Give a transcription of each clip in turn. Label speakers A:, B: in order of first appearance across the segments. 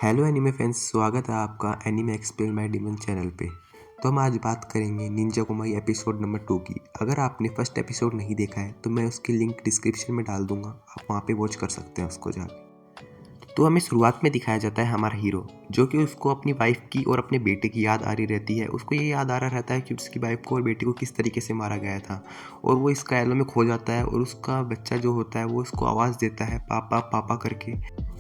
A: Hello anime fans, स्वागत है आपका anime explain my demon channel पे। तो हम आज बात करेंगे निंजा कुमाई एपिसोड नंबर 2 की। अगर आपने फर्स्ट एपिसोड नहीं देखा है तो मैं उसकी लिंक डिस्क्रिप्शन में डाल दूंगा, आप वहाँ पे वॉच कर सकते हैं उसको जाके। तो हमें शुरुआत में दिखाया जाता है हमारा हीरो, जो कि उसको अपनी वाइफ की और अपने बेटे की याद आ रही रहती है। उसको ये याद आ रहा रहता है कि उसकी वाइफ को और बेटे को किस तरीके से मारा गया था, और वो इस कायलों में खो जाता है। और उसका बच्चा जो होता है वो उसको आवाज़ देता है पापा पापा करके।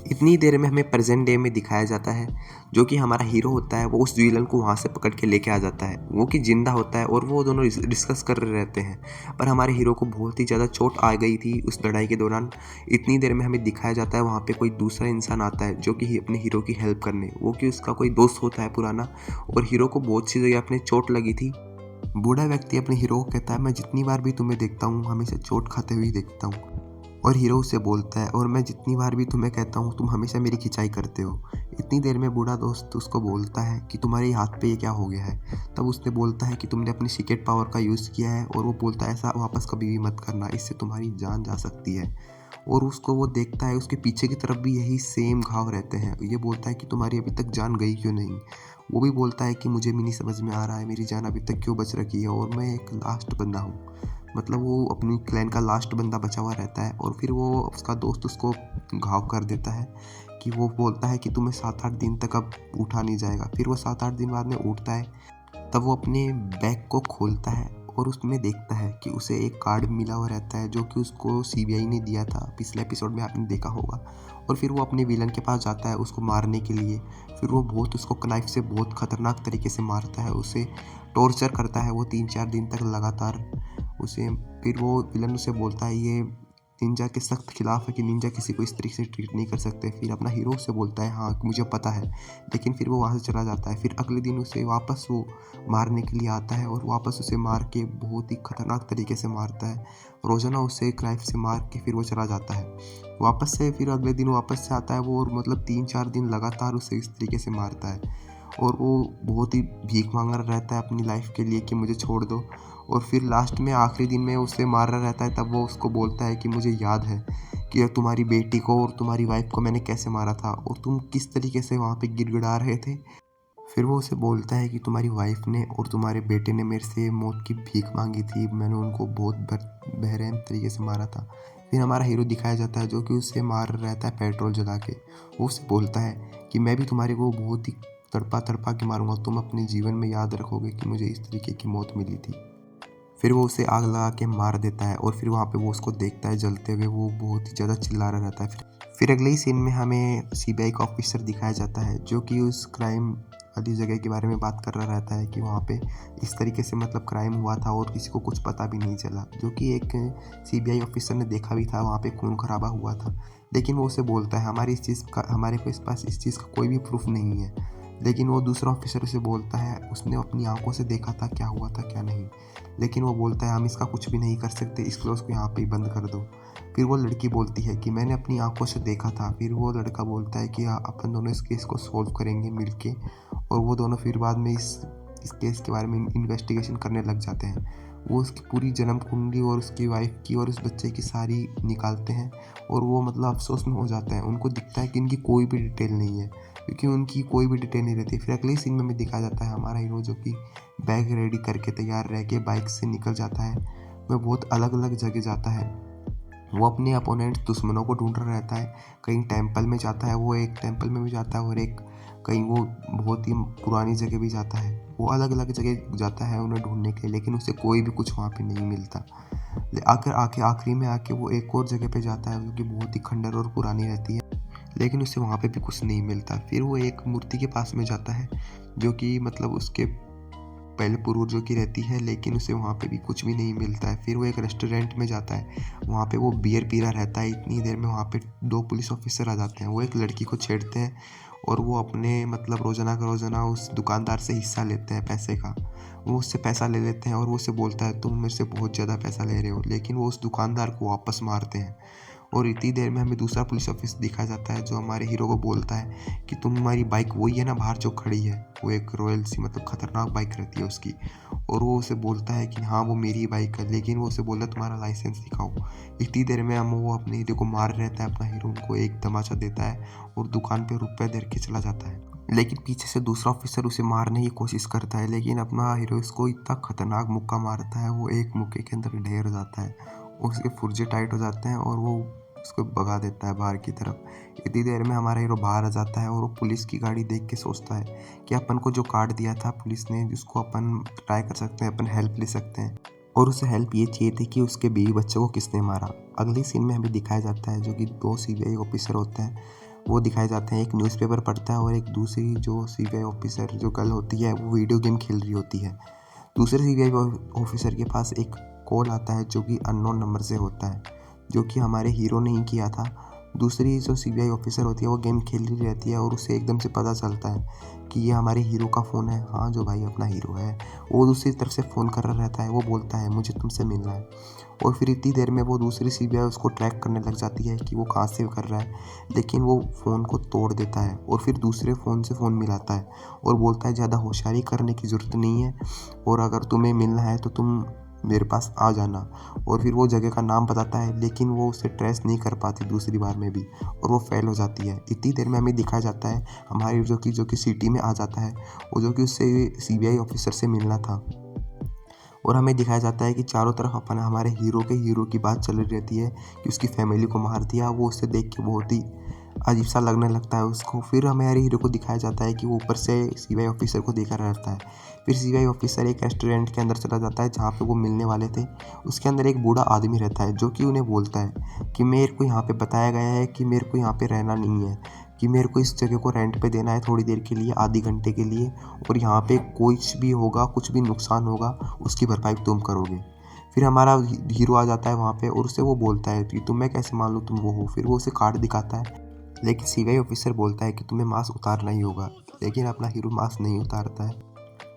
A: इतनी देर में हमें प्रेजेंट डे में दिखाया जाता है, जो कि हमारा हीरो होता है वो उस विलन को वहाँ से पकड़ के लेके आ जाता है, वो कि जिंदा होता है। और वो दोनों डिस्कस कर रहे रहते हैं, पर हमारे हीरो को बहुत ही ज़्यादा चोट आ गई थी उस लड़ाई के दौरान। इतनी देर में हमें दिखाया जाता है वहाँ पे कोई दूसरा इंसान आता है, जो कि अपने हीरो की हेल्प करने, वो कि उसका कोई दोस्त होता है पुराना। और हीरो को बहुत सी जगह अपने चोट लगी थी। बूढ़ा व्यक्ति अपने हीरो को कहता है, मैं जितनी बार भी तुम्हें देखता हूँ हमेशा चोट खाते हुए देखता हूँ। और हीरो उससे बोलता है, और मैं जितनी बार भी तुम्हें कहता हूँ तुम हमेशा मेरी खिंचाई करते हो। इतनी देर में बूढ़ा दोस्त उसको बोलता है कि तुम्हारे हाथ पे ये क्या हो गया है। तब उसने बोलता है कि तुमने अपनी सीक्रेट पावर का यूज़ किया है, और वो बोलता है ऐसा वापस कभी भी मत करना, इससे तुम्हारी जान जा सकती है। और उसको वो देखता है, उसके पीछे की तरफ भी यही सेम घाव रहते हैं। ये बोलता है कि तुम्हारी अभी तक जान गई क्यों नहीं। वो भी बोलता है कि मुझे भी नहीं समझ में आ रहा है मेरी जान अभी तक क्यों बच रखी है, और मैं एक लास्ट बंदा हूँ। मतलब वो अपनी क्लैन का लास्ट बंदा बचा हुआ रहता है। और फिर वो उसका दोस्त उसको घाव कर देता है कि वो बोलता है कि तुम्हें 7-8 दिन तक अब उठा नहीं जाएगा। फिर वो 7-8 दिन बाद में उठता है। तब वो अपने बैग को खोलता है और उसमें देखता है कि उसे एक कार्ड मिला हुआ रहता है, जो कि उसको सीबीआई ने दिया था, पिछले एपिसोड में आपने देखा होगा। और फिर वो अपने विलन के पास जाता है उसको मारने के लिए। फिर वो उसको नाइफ से बहुत खतरनाक तरीके से मारता है, उसे टॉर्चर करता है वो 3-4 दिन तक लगातार उसे। फिर वो विलन उसे बोलता है ये निंजा के सख्त खिलाफ है कि निंजा किसी को इस तरीके से ट्रीट नहीं कर सकते। फिर अपना हीरो से बोलता है हाँ मुझे पता है, लेकिन फिर वो वहाँ से चला जाता है। फिर अगले दिन उसे वापस वो मारने के लिए आता है, और वापस उसे मार के बहुत ही खतरनाक तरीके से मारता है। रोजाना उसे एक नाइफ से मार के फिर वो चला जाता है वापस से। फिर अगले दिन वापस से आता है वो, और मतलब 3-4 दिन लगातार उसे इस तरीके से मारता है। और वो बहुत ही भीख मांग रहा रहता है अपनी लाइफ के लिए कि मुझे छोड़ दो। और फिर लास्ट में आखिरी दिन में उसे मार रहा रहता है, तब वो उसको बोलता है कि मुझे याद है कि तुम्हारी बेटी को और तुम्हारी वाइफ को मैंने कैसे मारा था, और तुम किस तरीके से वहाँ पे गिड़गिड़ा रहे थे। फिर वो उसे बोलता है कि तुम्हारी वाइफ ने और तुम्हारे बेटे ने मेरे से मौत की भीख मांगी थी, मैंने उनको बहुत बेरहम तरीके से मारा था। फिर हमारा हीरो दिखाया जाता है, जो कि उसे मार रहता है पेट्रोल जला के। वो उससे बोलता है कि मैं भी तुम्हारे को बहुत ही तड़पा तड़पा के मारूंगा, तुम अपने जीवन में याद रखोगे कि मुझे इस तरीके की मौत मिली थी। फिर वो उसे आग लगा के मार देता है, और फिर वहाँ पे वो उसको देखता है जलते हुए, वो बहुत ही ज़्यादा चिल्ला रहा रहता है। फिर अगले ही सीन में हमें सीबीआई का ऑफिसर दिखाया जाता है, जो कि उस क्राइम वाली जगह के बारे में बात कर रहा रहता है कि वहाँ पे इस तरीके से मतलब क्राइम हुआ था और किसी को कुछ पता भी नहीं चला, जो कि एक सीबीआई ऑफिसर ने देखा भी था, वहाँ पे खून खराबा हुआ था। लेकिन वो उसे बोलता है हमारे पास इस चीज़ का कोई भी प्रूफ नहीं है। लेकिन वो दूसरा ऑफिसर उसे बोलता है उसने अपनी आंखों से देखा था क्या हुआ था क्या नहीं। लेकिन वो बोलता है हम इसका कुछ भी नहीं कर सकते, इस क्लोज को यहाँ पे ही बंद कर दो। फिर वो लड़की बोलती है कि मैंने अपनी आंखों से देखा था। फिर वो लड़का बोलता है कि हाँ अपन दोनों इस केस को सॉल्व करेंगे मिलके। और वो दोनों फिर बाद में इस केस के बारे में इन्वेस्टिगेशन करने लग जाते हैं। वो उसकी पूरी जन्म कुंडली और उसकी वाइफ की और उस बच्चे की सारी निकालते हैं, और वो मतलब अफसोस में हो जाते हैं। उनको दिखता है कि इनकी कोई भी डिटेल नहीं है, क्योंकि उनकी कोई भी डिटेल नहीं रहती। फिर अगले सीन में हमें दिखाया जाता है हमारा हीरो, जो कि बैग रेडी करके तैयार रह के बाइक से निकल जाता है। वह बहुत अलग अलग जगह जाता है, वो अपने अपोनेंट दुश्मनों को ढूंढ रहा रहता है। कहीं टेंपल में जाता है, वो एक टेंपल में भी जाता है, और एक कहीं वो बहुत ही पुरानी जगह भी जाता है। वो अलग अलग जगह जाता है उन्हें ढूंढने के लिए, लेकिन उसे कोई भी कुछ वहाँ पे नहीं मिलता। आकर आके आखिरी में आके वो एक और जगह पे जाता है, जो कि बहुत ही खंडर और पुरानी रहती है, लेकिन उसे वहाँ पे भी कुछ नहीं मिलता। फिर वो एक मूर्ति के पास में जाता है, जो कि मतलब उसके पहले पूर्वजों की रहती है, लेकिन उसे वहाँ पे भी कुछ भी नहीं मिलता है। फिर वो एक रेस्टोरेंट में जाता है, वहाँ पे वो बियर पी रहा रहता है। इतनी देर में वहाँ पे 2 पुलिस ऑफिसर आ जाते हैं, वो एक लड़की को छेड़ते हैं, और वो अपने मतलब रोज़ाना का रोज़ाना उस दुकानदार से हिस्सा लेते हैं पैसे का। वो उससे पैसा ले लेते हैं, और वो उससे बोलता है तुम मेरे से बहुत ज़्यादा पैसा ले रहे हो, लेकिन वो उस दुकानदार को वापस मारते हैं। और इतनी देर में हमें दूसरा पुलिस ऑफिसर दिखाया जाता है, जो हमारे हीरो को बोलता है कि तुम्हारी बाइक वही है ना बाहर जो खड़ी है। वो एक रॉयल सी मतलब खतरनाक बाइक रहती है उसकी। और वो उसे बोलता है कि हाँ वो मेरी बाइक है, लेकिन वो उसे बोलता है तुम्हारा लाइसेंस दिखाओ। इतनी देर में हम वो अपने हीरो को मार रहता है, अपना हीरो उनको एक तमाचा देता है और दुकान पे रुपए दे के चला जाता है। लेकिन पीछे से दूसरा ऑफिसर उसे मारने की कोशिश करता है, लेकिन अपना हीरो इसको इतना खतरनाक मुक्का मारता है, वो एक मुक्के के अंदर ढेर हो जाता है, उसके पुर्जे टाइट हो जाते हैं और वो उसको भगा देता है बाहर की तरफ। इतनी देर में हमारा हीरो बाहर आ जाता है और वो पुलिस की गाड़ी देख के सोचता है कि अपन को जो कार्ड दिया था पुलिस ने, जिसको अपन ट्राई कर सकते हैं, अपन हेल्प ले सकते हैं। और उसे हेल्प ये चाहिए थी कि उसके बीवी बच्चों को किसने मारा। अगली सीन में हमें दिखाया जाता है जो कि दो सीबीआई ऑफिसर होते हैं, वो दिखाए जाते हैं। एक न्यूज़पेपर पढ़ता है और एक दूसरी जो सीबीआई ऑफिसर जो गर्ल होती है वो वीडियो गेम खेल रही होती है। दूसरे सीबीआई ऑफिसर के पास एक कॉल आता है जो कि अननोन नंबर से होता है, जो कि हमारे हीरो ने ही किया था। दूसरी जो सीबीआई ऑफिसर होती है वो गेम खेल रही रहती है और उसे एकदम से पता चलता है कि ये हमारे हीरो का फ़ोन है। हाँ, जो भाई अपना हीरो है वो दूसरी तरफ से फ़ोन कर रहा रहता है। वो बोलता है मुझे तुमसे मिलना है, और फिर इतनी देर में वो दूसरी सीबीआई उसको ट्रैक करने लग जाती है कि वो कहाँ से कर रहा है। लेकिन वो फ़ोन को तोड़ देता है और फिर दूसरे फ़ोन से फ़ोन मिलाता है और बोलता है ज़्यादा होशियारी करने की ज़रूरत नहीं है, और अगर तुम्हें मिलना है तो तुम मेरे पास आ जाना। और फिर वो जगह का नाम बताता है, लेकिन वो उसे ट्रेस नहीं कर पाती दूसरी बार में भी, और वो फेल हो जाती है। इतनी देर में हमें दिखाया जाता है हमारी जो कि सिटी में आ जाता है, वो जो कि उससे सीबीआई ऑफिसर से मिलना था। और हमें दिखाया जाता है कि चारों तरफ अपन हमारे हीरो की बात चल रही रहती है कि उसकी फैमिली को मार दिया। वो उसे देख के बहुत ही अजीब सा लगने लगता है उसको। फिर हमारे हीरो को दिखाया जाता है कि वो ऊपर से सीबीआई ऑफिसर को देखा रहता है। फिर सीबीआई ऑफिसर एक रेस्टोरेंट के अंदर चला जाता है जहाँ पे वो मिलने वाले थे। उसके अंदर एक बूढ़ा आदमी रहता है जो कि उन्हें बोलता है कि मेरे को यहाँ पे बताया गया है कि मेरे को यहाँ पे रहना नहीं है, कि मेरे को इस जगह को रेंट पे देना है थोड़ी देर के लिए, आधी घंटे के लिए, और यहाँ पे कुछ भी होगा, कुछ भी नुकसान होगा, उसकी भरपाई तुम करोगे। फिर हमारा हीरो आ जाता है वहाँ पे और उससे वो बोलता है कि मैं कैसे मान लूँ तुम वो हो। फिर वो उसे कार्ड दिखाता है, लेकिन सीबीआई ऑफिसर बोलता है कि तुम्हें मास्क उतारना ही होगा। लेकिन अपना हीरो मास्क नहीं उतारता है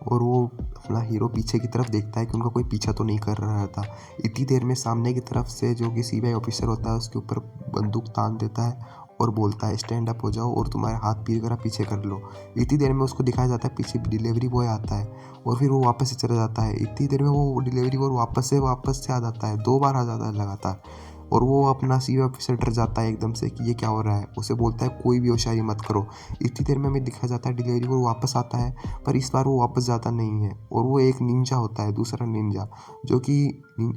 A: और वो अपना हीरो पीछे की तरफ देखता है कि उनका कोई पीछा तो नहीं कर रहा था। इतनी देर में सामने की तरफ से जो कि सीबीआई ऑफिसर होता है उसके ऊपर बंदूक तान देता है और बोलता है स्टैंड अप हो जाओ और तुम्हारे हाथ पीछे करा पीछे कर लो। इतनी देर में उसको दिखाया जाता है पीछे डिलीवरी बॉय आता है और फिर वो वापस से चला जाता है। इतनी देर में वो डिलीवरी बॉय वापस से आ जाता है, 2 बार आ जाता है लगातार। और वो अपना सीबीआई ऑफिसर डर जाता है एकदम से कि ये क्या हो रहा है। उसे बोलता है कोई भी होशियारी मत करो। इतनी देर में हमें दिखाया जाता है डिलीवरी बॉय वापस आता है, पर इस बार वो वापस जाता नहीं है और वो एक निंजा होता है, दूसरा निंजा, जो कि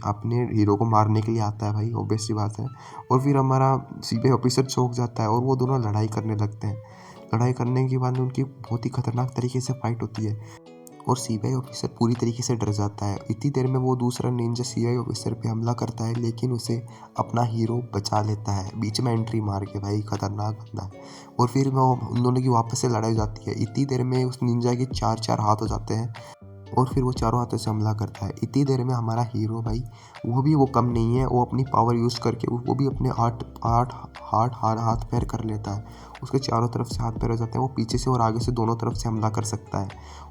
A: अपने हीरो को मारने के लिए आता है भाई, ऑब्वियस सी बात है। और फिर हमारा सीबीआई ऑफिसर चौंक जाता है और वो दोनों लड़ाई करने लगते हैं। लड़ाई करने के बाद उनकी बहुत ही खतरनाक तरीके से फाइट होती है और सीबीआई ऑफिसर पूरी तरीके से डर जाता है। इतनी देर में वो दूसरा निंजा सीबीआई ऑफिसर पे हमला करता है, लेकिन उसे अपना हीरो बचा लेता है बीच में एंट्री मार के। भाई खतरनाक बंदा है। और फिर वो उन दोनों की वापस से लड़ाई हो जाती है। इतनी देर में उस निंजा के 4-4 हाथ हो जाते हैं और फिर वो चारों हाथों से हमला करता है। इतनी देर में हमारा हीरो भाई वो कम नहीं है, वो अपनी पावर यूज़ करके वो भी अपने आठ आठ हाथ पैर कर लेता है। उसके चारों तरफ से हाथ पैर हो जाते हैं, वो पीछे से और आगे से दोनों तरफ से हमला कर सकता है।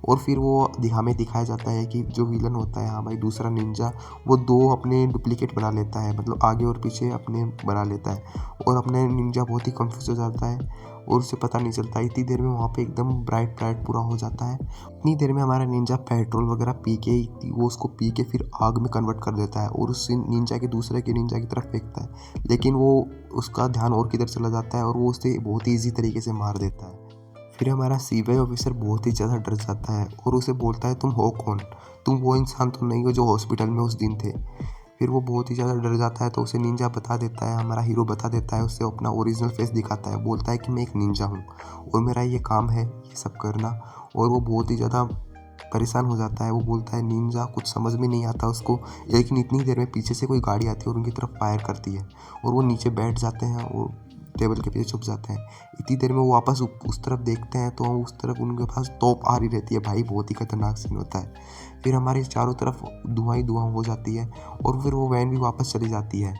A: और फिर वो हमें दिखाया जाता है कि जो विलन होता है, हाँ भाई दूसरा निंजा, वो 2 अपने डुप्लीकेट बना लेता है, मतलब आगे और पीछे अपने बना लेता है। और अपने निंजा बहुत ही कंफ्यूज हो जाता है और उसे पता नहीं चलता। इतनी देर में वहाँ पे एकदम ब्राइट पूरा हो जाता है। इतनी देर में हमारा निंजा पेट्रोल वगैरह पी के वो उसको पी के फिर आग में कन्वर्ट कर देता है और उस निंजा के दूसरे के निंजा की तरफ फेंकता है, लेकिन वो उसका ध्यान और किधर चला जाता है और वो उसे बहुत ही ईजी तरीके से मार देता है। फिर हमारा सीबीआई ऑफिसर बहुत ही ज़्यादा डर जाता है और उसे बोलता है तुम हो कौन, तुम वो इंसान तो नहीं हो जो हॉस्पिटल में उस दिन थे। फिर वो बहुत ही ज़्यादा डर जाता है तो उसे निंजा बता देता है, हमारा हीरो बता देता है, उसे अपना ओरिजिनल फेस दिखाता है, बोलता है कि मैं एक निंजा हूँ और मेरा ये काम है ये सब करना। और वो बहुत ही ज़्यादा परेशान हो जाता है। वो बोलता है निंजा, कुछ समझ में नहीं आता उसको। लेकिन इतनी देर में पीछे से कोई गाड़ी आती है और उनकी तरफ फायर करती है और वो नीचे बैठ जाते हैं और टेबल के पीछे छुप जाते हैं। इतनी देर में वो वापस उस तरफ देखते हैं तो उस तरफ उनके पास तोप आ रही रहती है। भाई बहुत ही खतरनाक सीन होता है। फिर हमारे चारों तरफ धुआं ही धुआं हो जाती है और फिर वो वैन भी वापस चली जाती है।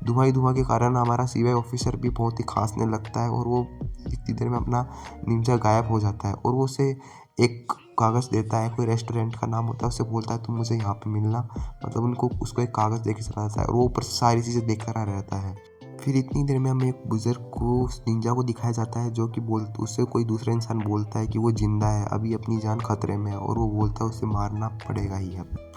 A: धुआं ही धुआं के कारण हमारा सीबीआई ऑफिसर भी बहुत ही खांसने लगता है और वो इतनी देर में अपना निंजा गायब हो जाता है। और वो उसे एक कागज़ देता है, कोई रेस्टोरेंट का नाम होता है, उससे बोलता है तुम मुझे यहाँ पे मिलना, मतलब उसको एक कागज़ दे के चला जाता है और वो ऊपर से सारी चीज़ें देख कर आ रहता है। फिर इतनी देर में हमें एक बुजुर्ग को उस निंजा को दिखाया जाता है, जो कि उससे कोई दूसरा इंसान बोलता है कि वो जिंदा है, अभी अपनी जान खतरे में है, और वो बोलता है उसे मारना पड़ेगा ही अब।